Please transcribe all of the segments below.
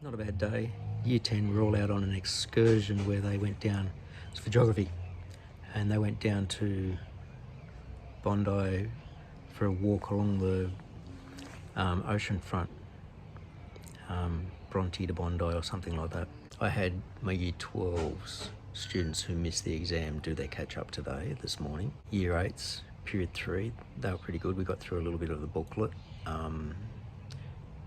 Not a bad day. Year 10 were all out on an excursion where they went down, it's for geography, and they went down to Bondi for a walk along the ocean front, Bronte to Bondi or something like that. I had my year 12s students who missed the exam do their catch up today, this morning. Year 8s, period 3, they were pretty good. We got through a little bit of the booklet.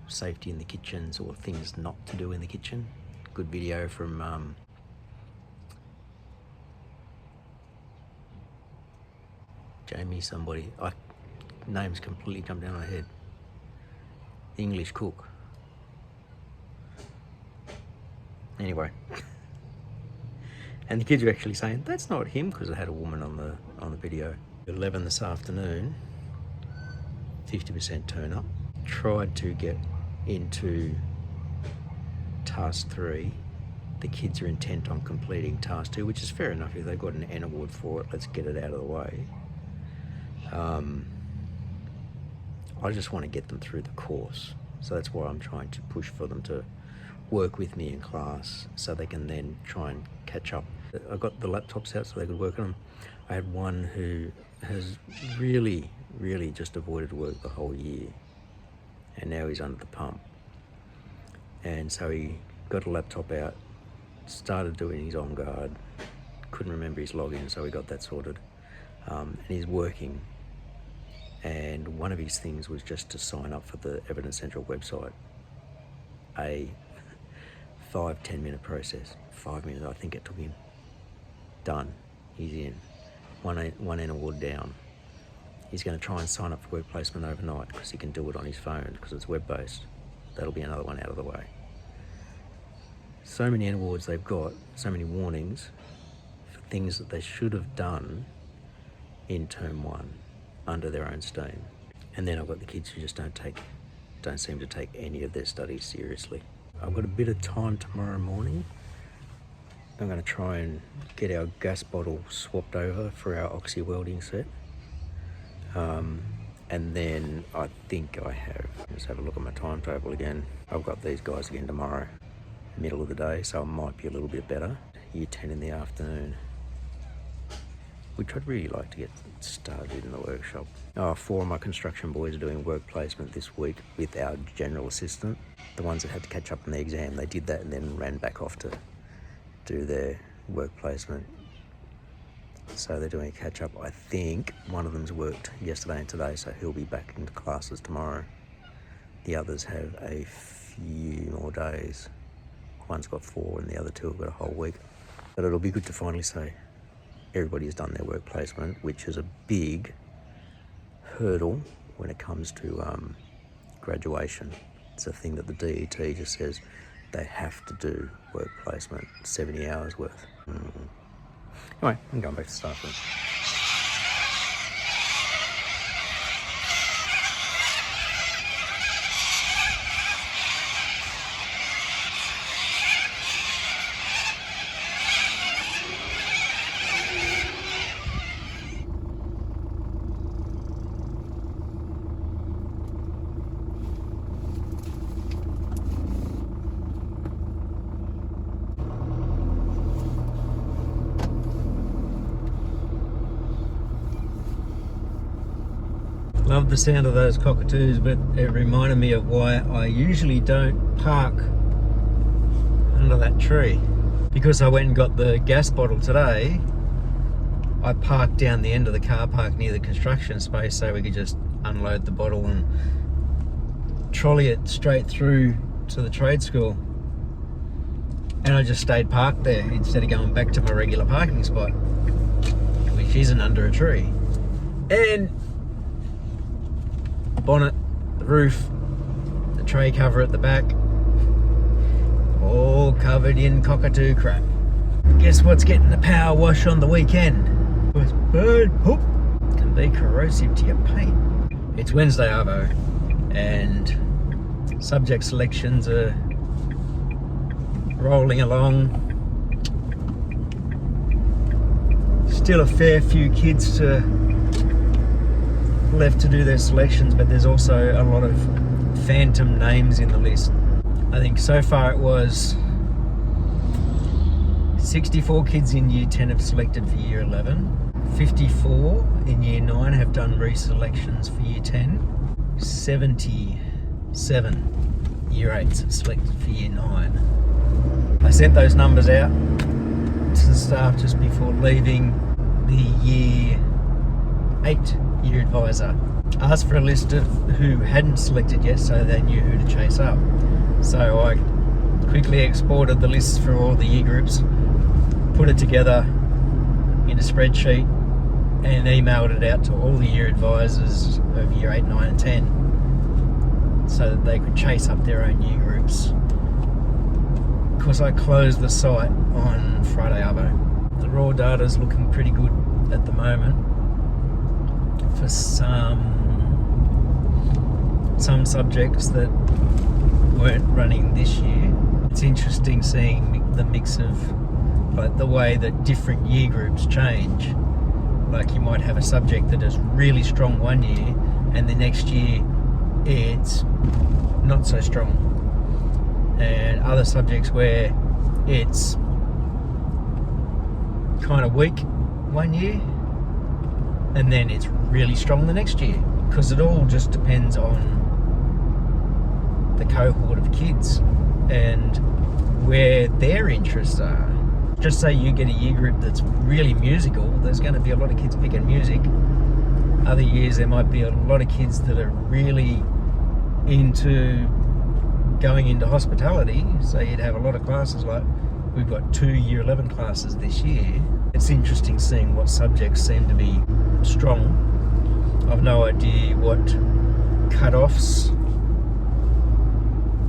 Safety in the kitchens, or things not to do in the kitchen. Good video from Jamie somebody. Name's completely jumped down my head. English cook. Anyway. And the kids are actually saying, that's not him, because I had a woman on the video. 11 this afternoon, 50% turn up. Tried to get into task 3. The kids are intent on completing task 2, which is fair enough. If they've got an N award for it, let's get it out of the way. I just want to get them through the course, so that's why I'm trying to push for them to work with me in class so they can then try and catch up. I got the laptops out so they could work on them. I had one who has really just avoided work the whole year, and now he's under the pump. And so he got a laptop out, started doing his on guard, couldn't remember his login, so we got that sorted. And he's working, and one of his things was just to sign up for the Evidence Central website. A 5-10 minute process, 5 minutes I think it took him. Done, he's in. One N award down. He's going to try and sign up for work placement overnight because he can do it on his phone because it's web-based. That'll be another one out of the way. So many N awards they've got, so many warnings for things that they should have done in term 1 under their own steam. And then I've got the kids who just don't seem to take any of their studies seriously. I've got a bit of time tomorrow morning. I'm going to try and get our gas bottle swapped over for our oxy welding set. And then I think let's have a look at my timetable again. I've got these guys again tomorrow, middle of the day, so it might be a little bit better. Year 10 in the afternoon, which I'd really like to get started in the workshop. 4 of my construction boys are doing work placement this week with our general assistant. The ones that had to catch up on the exam, they did that and then ran back off to do their work placement. So they're doing a catch-up. I think one of them's worked yesterday and today, so he'll be back into classes tomorrow. The others have a few more days. One's got 4 and the other 2 have got a whole week. But it'll be good to finally say everybody's done their work placement, which is a big hurdle when it comes to graduation. It's a thing that the DET just says they have to do work placement, 70 hours worth. Anyway, I'm going back to staff room. Love the sound of those cockatoos, but it reminded me of why I usually don't park under that tree. Because I went and got the gas bottle today, I parked down the end of the car park near the construction space so we could just unload the bottle and trolley it straight through to the trade school. And I just stayed parked there instead of going back to my regular parking spot, which isn't under a tree. And bonnet, the roof, the tray cover at the back, all covered in cockatoo crap. Guess what's getting the power wash on the weekend? It's bird poop. Can be corrosive to your paint. It's Wednesday arvo, and subject selections are rolling along. Still a fair few kids left to do their selections, but there's also a lot of phantom names in the list. I think so far it was 64 kids in year 10 have selected for year 11. 54 in year 9 have done reselections for year 10. 77 year 8s have selected for year 9. I sent those numbers out to the staff just before leaving. The year 8 year advisor asked for a list of who hadn't selected yet so they knew who to chase up. So I quickly exported the lists for all the year groups, put it together in a spreadsheet and emailed it out to all the year advisors of year 8, 9 and 10 so that they could chase up their own year groups. Of course, I closed the site on Friday arvo. The raw data is looking pretty good at the moment for some subjects that weren't running this year. It's interesting seeing the mix of like the way that different year groups change. Like you might have a subject that is really strong one year and the next year it's not so strong, and other subjects where it's kind of weak one year and then it's really strong the next year, because it all just depends on the cohort of kids and where their interests are. Just say you get a year group that's really musical, there's going to be a lot of kids picking music. Other years there might be a lot of kids that are really into going into hospitality, so you'd have a lot of classes. Like we've got 2 year 11 classes this year. It's interesting seeing what subjects seem to be strong. I've no idea what cut-offs,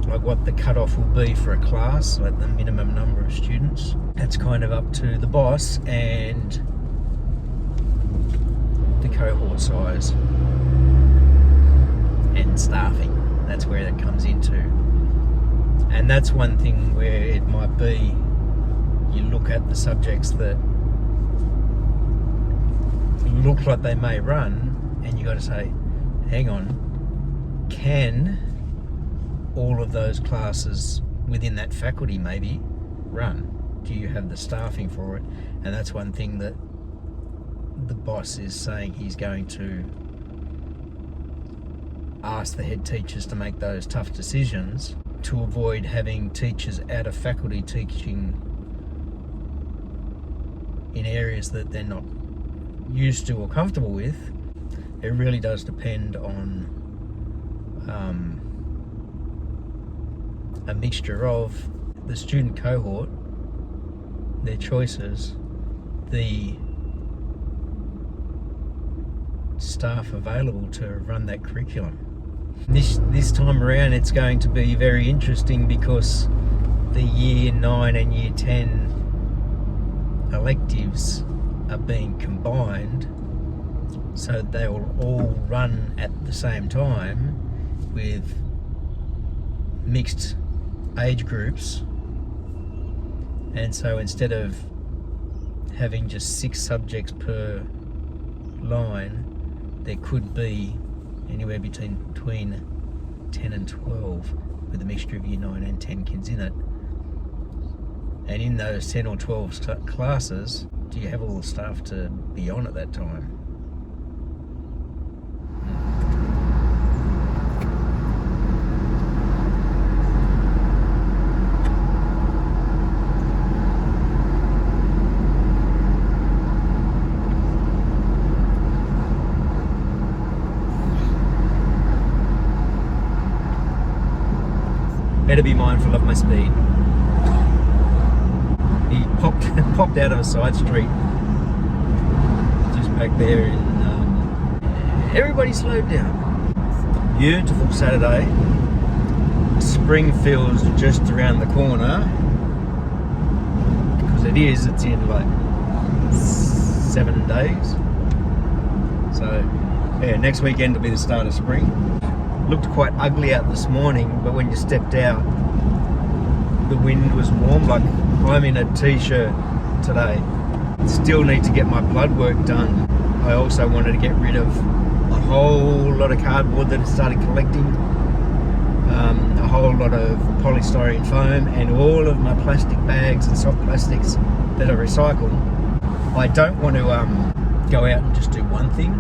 like what the cut-off will be for a class, like the minimum number of students. That's kind of up to the boss and the cohort size and staffing. That's where that comes into. And that's one thing where it might be, you look at the subjects that look like they may run and you got to say, hang on, can all of those classes within that faculty maybe run? Do you have the staffing for it? And that's one thing that the boss is saying he's going to ask the head teachers to make those tough decisions to avoid having teachers out of faculty teaching in areas that they're not used to or comfortable with. It really does depend on a mixture of the student cohort, their choices, the staff available to run that curriculum. This time around it's going to be very interesting because the year 9 and year 10 electives are being combined, so they will all run at the same time with mixed age groups. And so instead of having just 6 subjects per line, there could be anywhere between 10 and 12 with a mixture of year 9 and 10 kids in it. And in those 10 or 12 classes, do you have all the staff to be on at that time? Better be mindful of my speed. He popped out of a side street just back there, and everybody slowed down. Beautiful Saturday. Spring feels just around the corner, because it's in like 7 days. So yeah, next weekend will be the start of spring. Looked quite ugly out this morning, but when you stepped out, the wind was warm. Like I'm in a t-shirt today. Still need to get my blood work done. I also wanted to get rid of a whole lot of cardboard that I started collecting. a whole lot of polystyrene foam, and all of my plastic bags and soft plastics that are recycled. I don't want to go out and just do one thing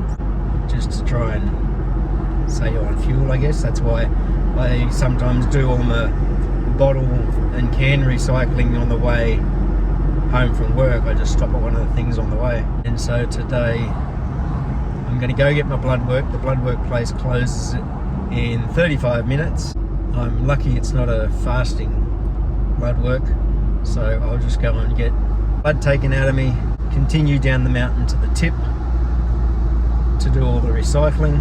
just to try and save on fuel, I guess. That's why I sometimes do all my bottle and can recycling on the way home from work. I just stop at one of the things on the way. And so today I'm going to go get my blood work. The blood work place closes in 35 minutes. I'm lucky it's not a fasting blood work, so I'll just go and get blood taken out of me, continue down the mountain to the tip to do all the recycling.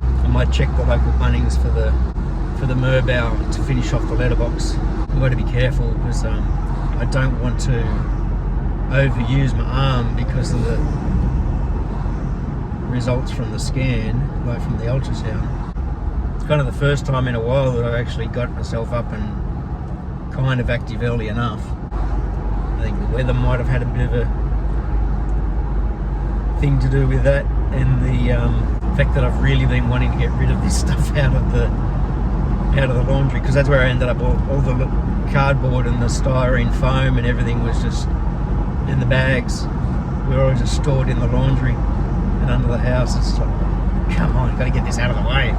I might check the local Bunnings for the Merbau to finish off the letterbox. I've got to be careful because I don't want to overuse my arm because of the results from the scan, like from the ultrasound. It's kind of the first time in a while that I've actually got myself up and kind of active early enough. I think the weather might have had a bit of a thing to do with that, and the fact that I've really been wanting to get rid of this stuff out of the laundry, because that's where I ended up. All the cardboard and the styrene foam and everything was just in the bags. We were all just stored in the laundry and under the house. It's like, come on, got to get this out of the way.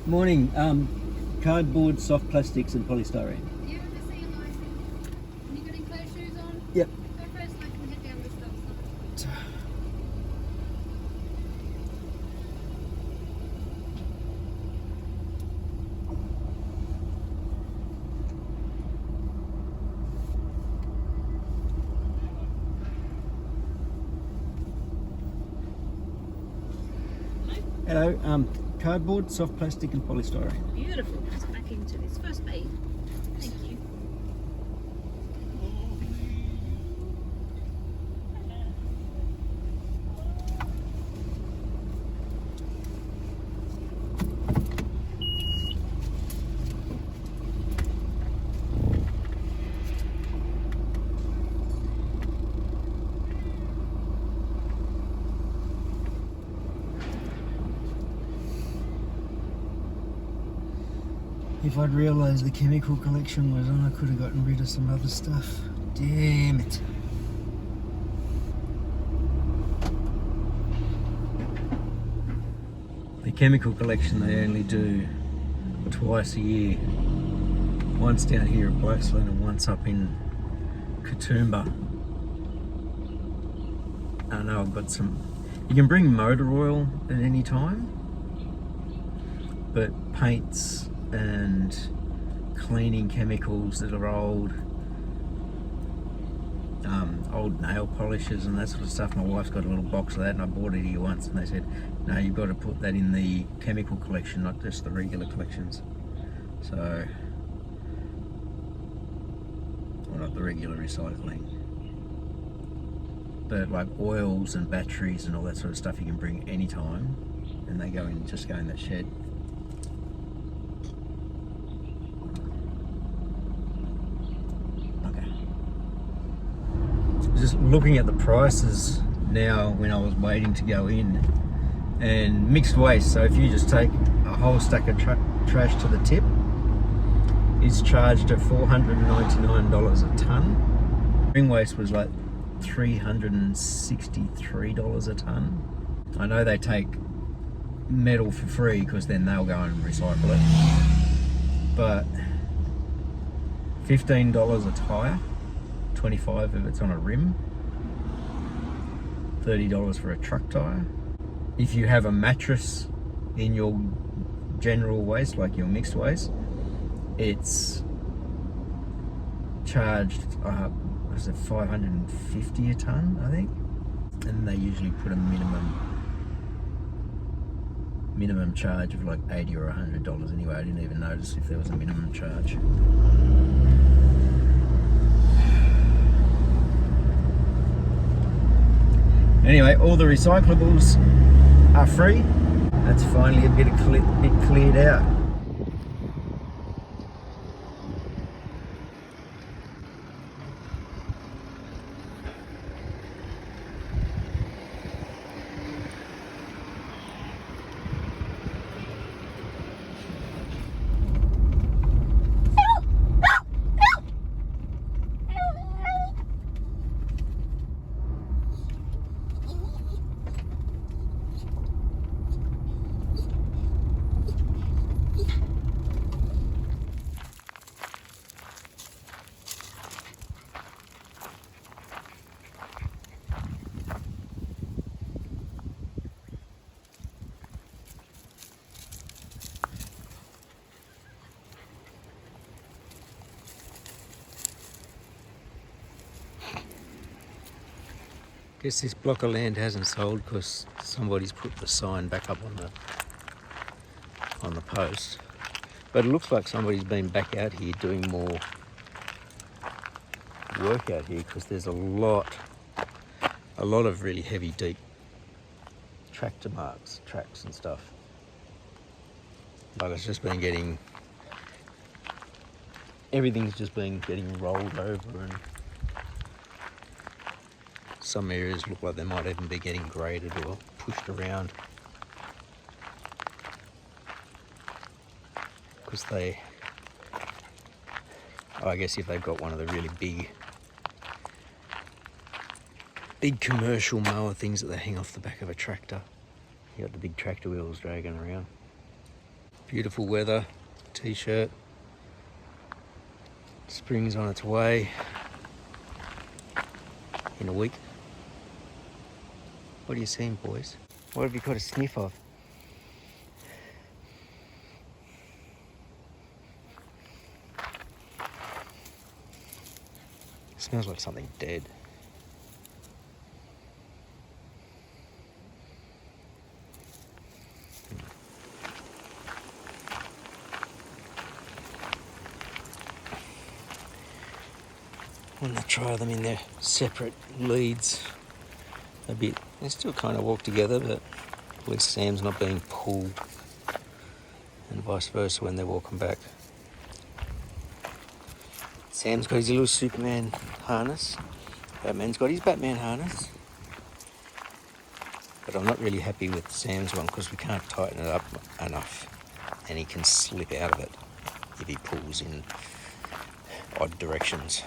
Morning. Cardboard, soft plastics and polystyrene. Yeah, I see your license. And you got enclosed shoes on? Yep. Go first, I can head down this stuff. Hello. Cardboard, soft plastic and polystyrene. Beautiful. Let's back into this first aid. Thank you. If I'd realised the chemical collection was on, I could have gotten rid of some other stuff. Damn it. the chemical collection they only do twice a year. Once down here at Blaxland and once up in Katoomba. I know I've got some... You can bring motor oil at any time, but paints and cleaning chemicals that are old nail polishes and that sort of stuff. My wife's got a little box of that, and I bought it here once, and they said, no, you've got to put that in the chemical collection, not just the regular collections. So, well, not the regular recycling. But like oils and batteries and all that sort of stuff you can bring any time, and they go in, just go in that shed. Okay. Just looking at the prices now when I was waiting to go in, and mixed waste, so if you just take a whole stack of trash to the tip, it's charged at $499 a tonne. Green waste was like $363 a tonne. I know they take metal for free because then they'll go and recycle it, but $15 a tyre, $25 if it's on a rim, $30 for a truck tyre. If you have a mattress in your general waste, like your mixed waste, it's charged was it $550 a tonne, I think, and they usually put a minimum charge of like $80 or $100 anyway. I didn't even notice if there was a minimum charge. Anyway, all the recyclables are free. That's finally a bit cleared out. Guess this block of land hasn't sold because somebody's put the sign back up on the post. But it looks like somebody's been back out here doing more work out here, because there's a lot of really heavy, deep tractor marks, tracks and stuff. Like it's just been getting, everything's just been getting rolled over, and some areas look like they might even be getting graded or pushed around, because I guess if they've got one of the really big commercial mower things that they hang off the back of a tractor, you got the big tractor wheels dragging around. Beautiful weather, t-shirt, spring's on its way in a week. What are you seeing, boys? What have you got a sniff of? It smells like something dead. When they try them in their separate leads a bit, they still kind of walk together, but at least Sam's not being pulled, and vice versa when they're walking back. Sam's got his little Superman harness. Batman's got his Batman harness. But I'm not really happy with Sam's one because we can't tighten it up enough, and he can slip out of it if he pulls in odd directions.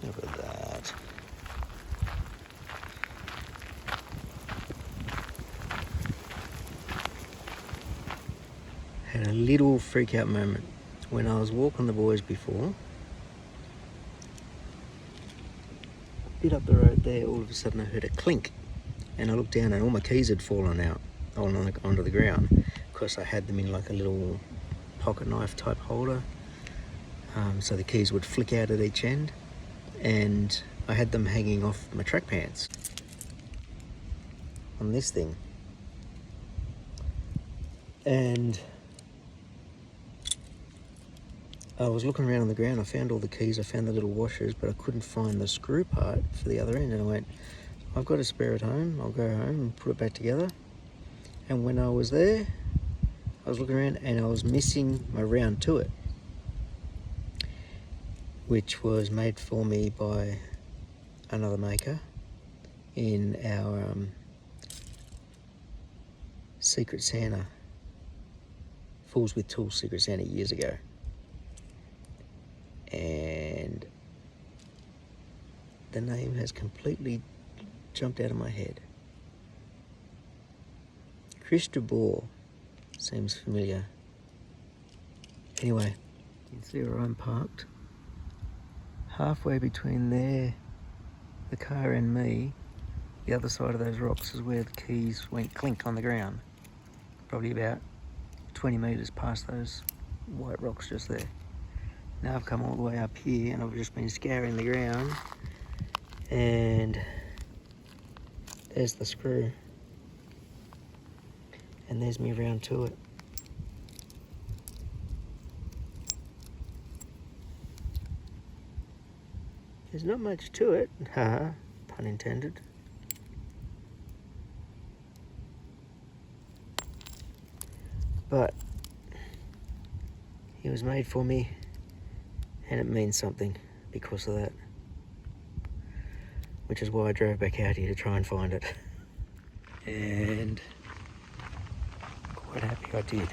Look at that. had a little freak out moment when I was walking the boys before. Bit up the road there, all of a sudden I heard a clink, and I looked down and all my keys had fallen out onto the ground. Of course, I had them in like a little pocket knife type holder, so the keys would flick out at each end, and I had them hanging off my track pants on this thing. And I was looking around on the ground, I found all the keys, I found the little washers, but I couldn't find the screw part for the other end, and I went, I've got a spare at home, I'll go home and put it back together. And when I was there, I was looking around and I was missing my round to it, which was made for me by another maker in our Secret Santa, Fools with Tools Secret Santa years ago. And the name has completely jumped out of my head. Christobal seems familiar. Anyway, you can see where I'm parked. Halfway between there, the car, and me, the other side of those rocks is where the keys went clink on the ground. Probably about 20 metres past those white rocks just there. Now I've come all the way up here and I've just been scouring the ground, and there's the screw, and there's me round to it. There's not much to it, haha, pun intended. But it was made for me, and it means something because of that. Which is why I drove back out here to try and find it. And quite happy I did.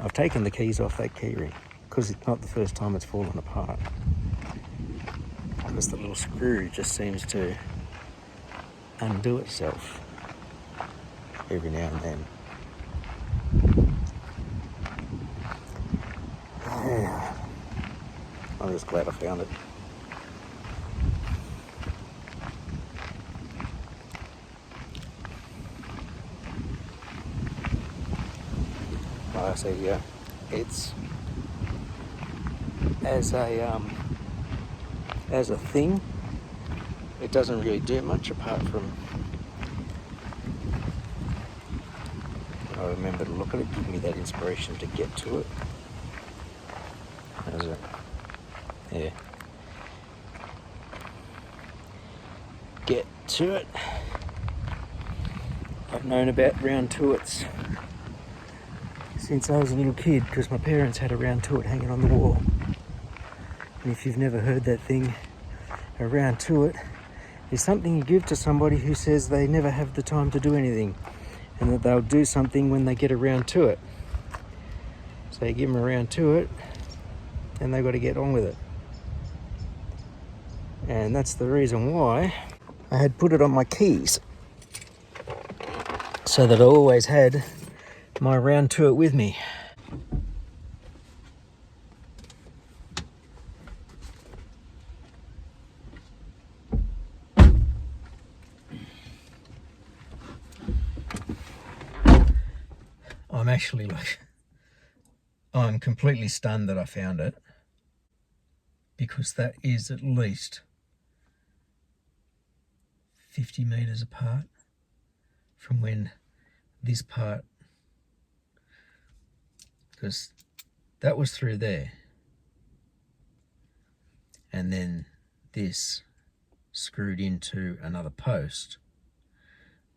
I've taken the keys off that keyring because it's not the first time it's fallen apart. Because the little screw just seems to undo itself every now and then. Yeah. I'm just glad I found it. Like I said, yeah, it's as a thing, it doesn't really do much apart from, I remember to look at it, give me that inspiration to get to it. How's it? Yeah. Get to it. I've known about round turrets since I was a little kid because my parents had a round turret hanging on the wall. And if you've never heard that thing, a round turret is something you give to somebody who says they never have the time to do anything and that they'll do something when they get around to it. So you give them a round turret and they've got to get on with it. And that's the reason why I had put it on my keys, so that I always had my round turret with me. I'm completely stunned that I found it, because that is at least 50 metres apart from when this part, because that was through there, and then this screwed into another post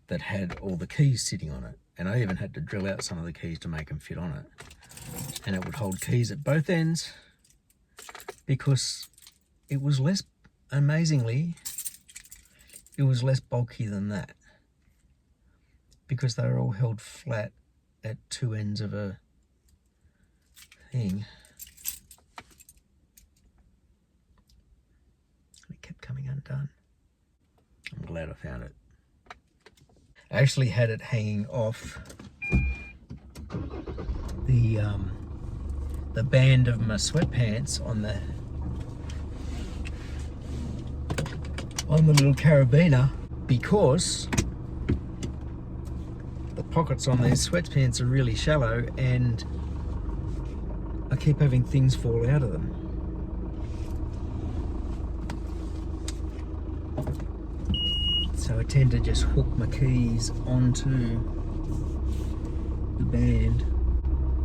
that had all the keys sitting on it, and I even had to drill out some of the keys to make them fit on it, and it would hold keys at both ends because it was less, amazingly, it was less bulky than that, because they were all held flat at two ends of a thing. It kept coming undone. I'm glad I found it. I actually had it hanging off the band of my sweatpants on the little carabiner, because the pockets on these sweatpants are really shallow and I keep having things fall out of them. So I tend to just hook my keys onto the band,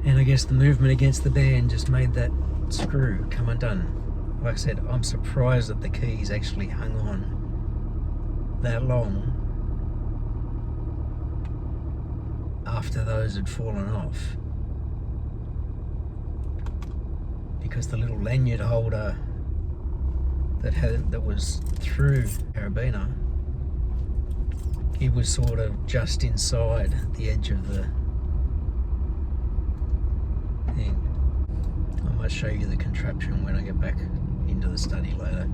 and I guess the movement against the band just made that screw come undone. Like I said, I'm surprised that the keys actually hung on that long after those had fallen off, because the little lanyard holder that was through the carabiner, it was sort of just inside the edge of the thing. I might show you the contraption when I get back into the study later.